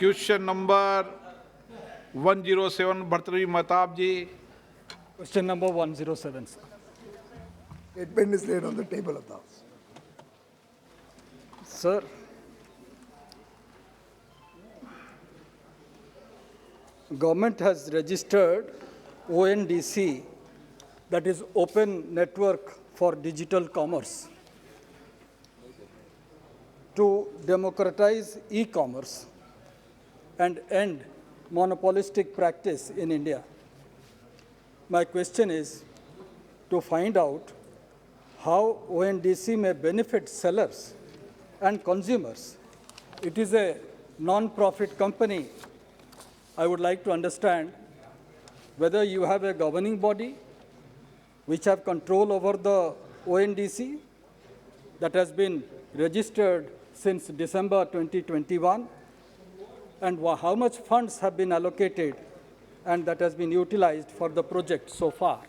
Question number 107, Bhartavi Mahtab ji. Question number 107, sir. Statement is laid on the table of the House. Sir, government has registered OnDC, that is Open Network for Digital Commerce, to democratize e-commerce and end monopolistic practice in India. My question is to find out how OnDC may benefit sellers and consumers. It is a non-profit company. I would like to understand whether you have a governing body which have control over the OnDC that has been registered since December 2021, and how much funds have been allocated and that has been utilized for the project so far.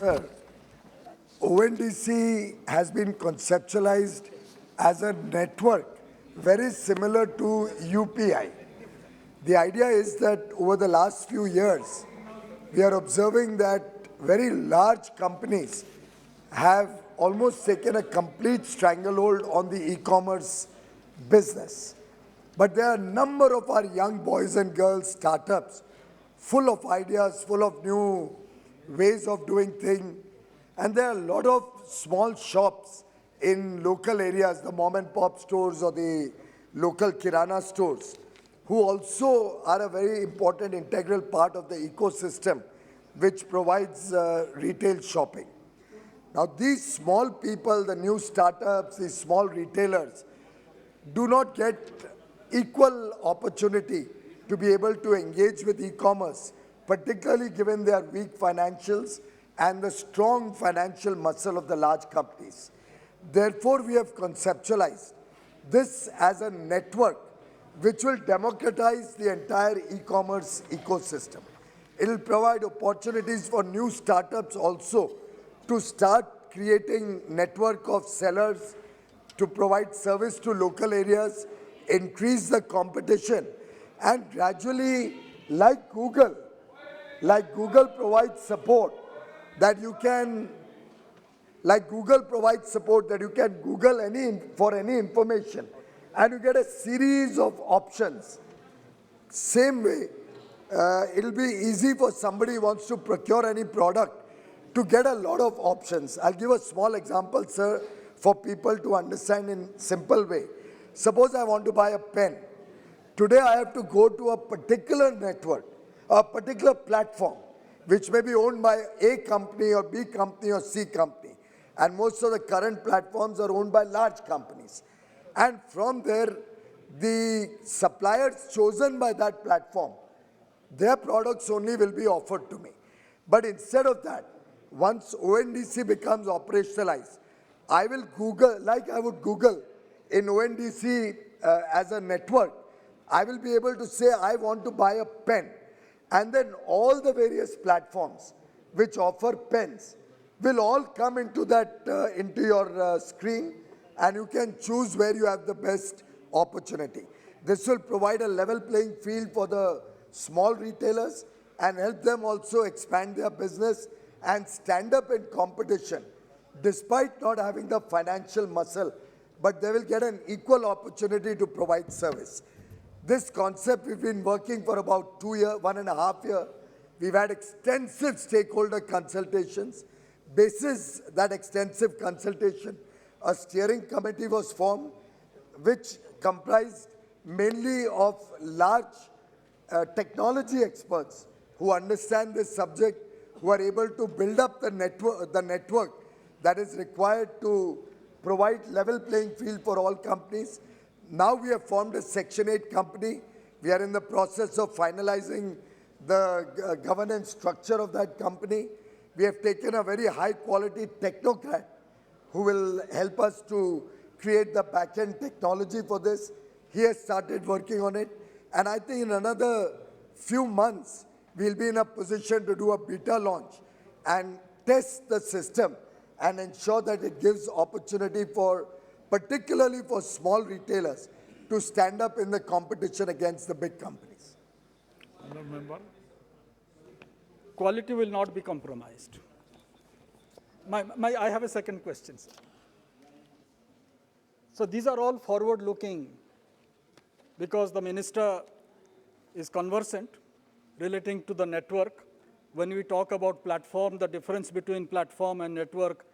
Sir, ONDC has been conceptualized as a network very similar to UPI. The idea is that over the last few years, we are observing that very large companies have almost taken a complete stranglehold on the e-commerce business. But there are a number of our young boys and girls startups full of ideas, full of new ways of doing things. And there are a lot of small shops in local areas, the mom and pop stores or the local kirana stores, who also are a very important integral part of the ecosystem which provides retail shopping. Now, these small people, the new startups, these small retailers, do not get equal opportunity to be able to engage with e-commerce, particularly given their weak financials and the strong financial muscle of the large companies. Therefore, we have conceptualized this as a network which will democratize the entire e-commerce ecosystem. It will provide opportunities for new startups also to start creating network of sellers, to provide service to local areas, increase the competition, and gradually, like Google provides support that you can, Google for any information, and you get a series of options. Same way, it'll be easy for somebody who wants to procure any product to get a lot of options. I'll give a small example, sir, for people to understand in simple way. Suppose I want to buy a pen. Today I have to go to a particular network, a particular platform, which may be owned by A company or B company or C company. And most of the current platforms are owned by large companies. And from there, the suppliers chosen by that platform, their products only will be offered to me. But instead of that, once ONDC becomes operationalized, I will Google, like I would Google in ONDC as a network, I will be able to say I want to buy a pen. And then all the various platforms which offer pens will all come into that into your screen, and you can choose where you have the best opportunity. This will provide a level playing field for the small retailers and help them also expand their business and stand up in competition despite not having the financial muscle, but they will get an equal opportunity to provide service. This concept we've been working for about 1.5 years. We've had extensive stakeholder consultations. Basis that extensive consultation, a steering committee was formed which comprised mainly of large technology experts who understand this subject, who are able to build up the network that is required to provide level playing field for all companies. Now we have formed a Section 8 company. We are in the process of finalizing the governance structure of that company. We have taken a very high quality technocrat who will help us to create the back-end technology for this. He has started working on it. And I think in another few months, we'll be in a position to do a beta launch and test the system and ensure that it gives opportunity for particularly for small retailers to stand up in the competition against the big companies. Honourable member. Quality will not be compromised. I have a second question, sir. So these are all forward-looking because the minister is conversant relating to the network. When we talk about platform, the difference between platform and network,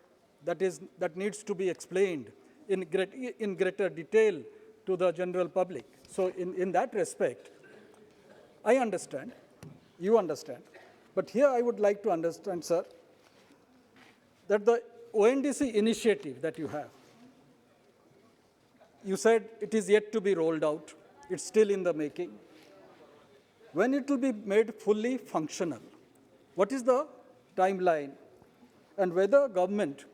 that needs to be explained in greater detail to the general public. So in that respect, I understand, you understand, but here I would like to understand, sir, that the ONDC initiative that you have, you said it is yet to be rolled out, it's still in the making. When it will be made fully functional, what is the timeline, and whether government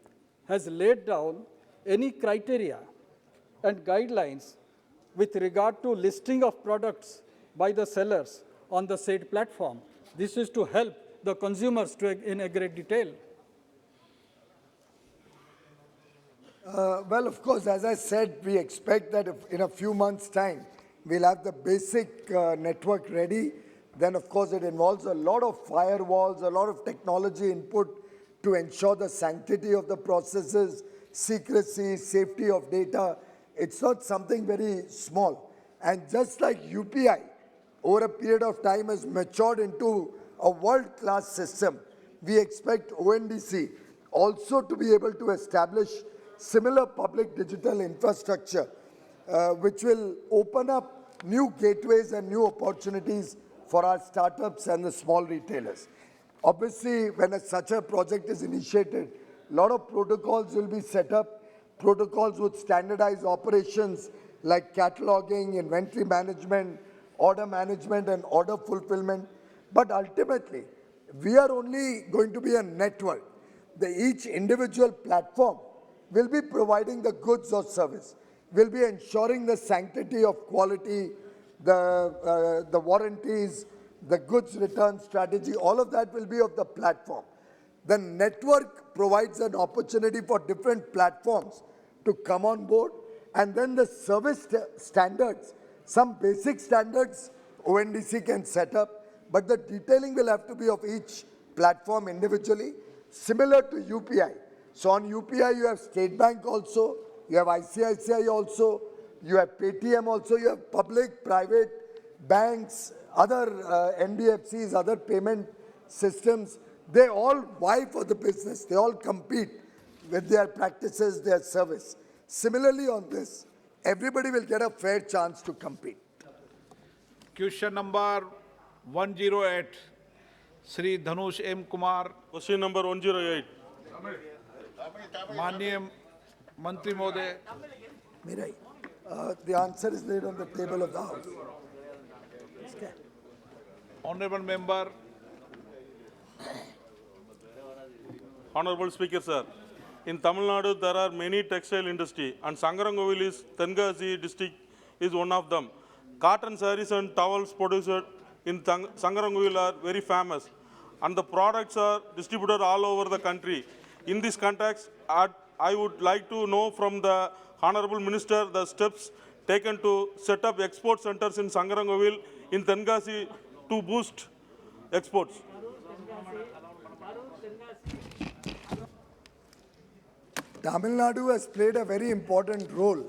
has laid down any criteria and guidelines with regard to listing of products by the sellers on the said platform? This is to help the consumers in a great detail. Well, of course, as I said, we expect that if in a few months' time, we'll have the basic network ready. Then, of course, it involves a lot of firewalls, a lot of technology input to ensure the sanctity of the processes, secrecy, safety of data. It's not something very small. And just like UPI, over a period of time has matured into a world-class system, we expect ONDC also to be able to establish similar public digital infrastructure, which will open up new gateways and new opportunities for our startups and the small retailers. Obviously, when such a project is initiated, a lot of protocols will be set up. Protocols would standardize operations like cataloging, inventory management, order management, and order fulfillment. But ultimately, we are only going to be a network. Each individual platform will be providing the goods or service, will be ensuring the sanctity of quality, the warranties, the goods return strategy, all of that will be of the platform. The network provides an opportunity for different platforms to come on board, and then the service standards, some basic standards ONDC can set up, but the detailing will have to be of each platform individually, similar to UPI. So on UPI, you have State Bank also, you have ICICI also, you have Paytm also, you have public, private, banks, other NBFCs, other payment systems. They all vie for the business. They all compete with their practices, their service. Similarly on this, everybody will get a fair chance to compete. Question number 108, Shri Dhanush M. Kumar. Question number 108. माननीय मंत्री महोदय. The answer is laid on the table of the House. Honourable member. Honorable Speaker, sir. In Tamil Nadu, there are many textile industry, and Sangarangovil is Tenkasi district is one of them. Cotton sarees and towels produced in Sangarangovil are very famous, and the products are distributed all over the country. In this context, I would like to know from the Honorable Minister the steps taken to set up export centers in Sangarangovil, in Tenkasi to boost exports. Tamil Nadu has played a very important role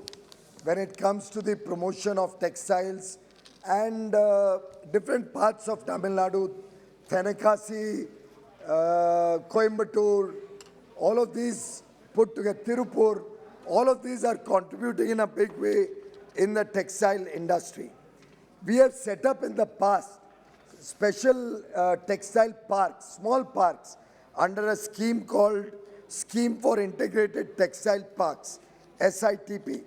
when it comes to the promotion of textiles, and different parts of Tamil Nadu, Tenkasi, Coimbatore, all of these put together, Tirupur, all of these are contributing in a big way in the textile industry. We have set up in the past special textile parks, small parks, under a scheme called Scheme for Integrated Textile Parks, SITP.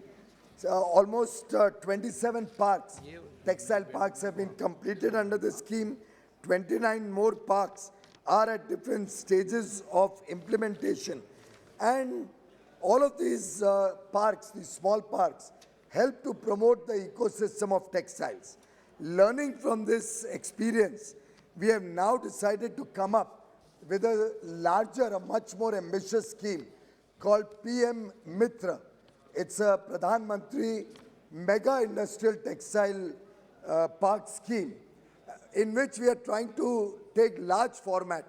Almost 27 parks, textile parks have been completed under the scheme. 29 more parks are at different stages of implementation. And all of these parks, these small parks, help to promote the ecosystem of textiles. Learning from this experience, we have now decided to come up with a larger, a much more ambitious scheme called PM Mitra. It's a Pradhan Mantri Mega Industrial Textile Park scheme in which we are trying to take large format,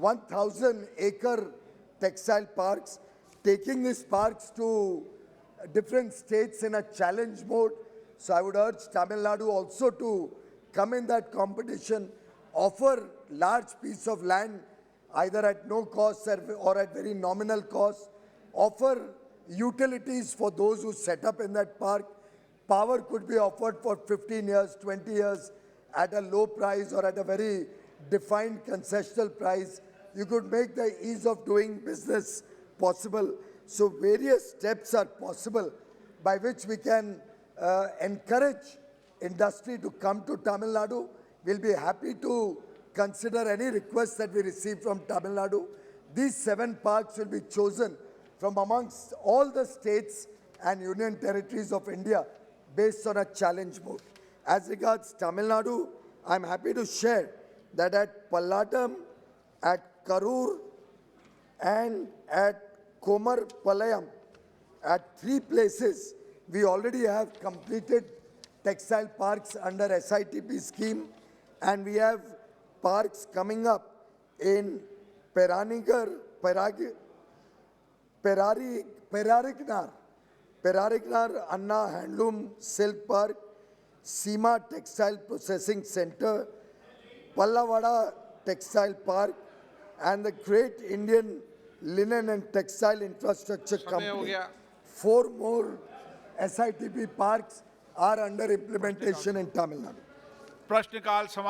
1,000-acre textile parks, taking these parks to different states in a challenge mode. So I would urge Tamil Nadu also to come in that competition, offer large piece of land either at no cost or at very nominal cost, offer utilities for those who set up in that park. Power could be offered for 15 years, 20 years at a low price or at a very defined concessional price. You could make the ease of doing business possible. So various steps are possible by which we can encourage industry to come to Tamil Nadu. We'll be happy to consider any requests that we receive from Tamil Nadu. These 7 parks will be chosen from amongst all the states and union territories of India based on a challenge mode. As regards Tamil Nadu, I'm happy to share that at Pallatam, at Karur, and at Komarpalayam, at 3 places, we already have completed textile parks under SITP scheme, and we have parks coming up in Perarignar, Anna Handloom Silk Park, Seema Textile Processing Center, Pallavada Textile Park, and the Great Indian Linen and Textile Infrastructure समय हो Company. गया 4 more SITP parks are under implementation in Tamil Nadu. प्रश्नकाल समाप्त।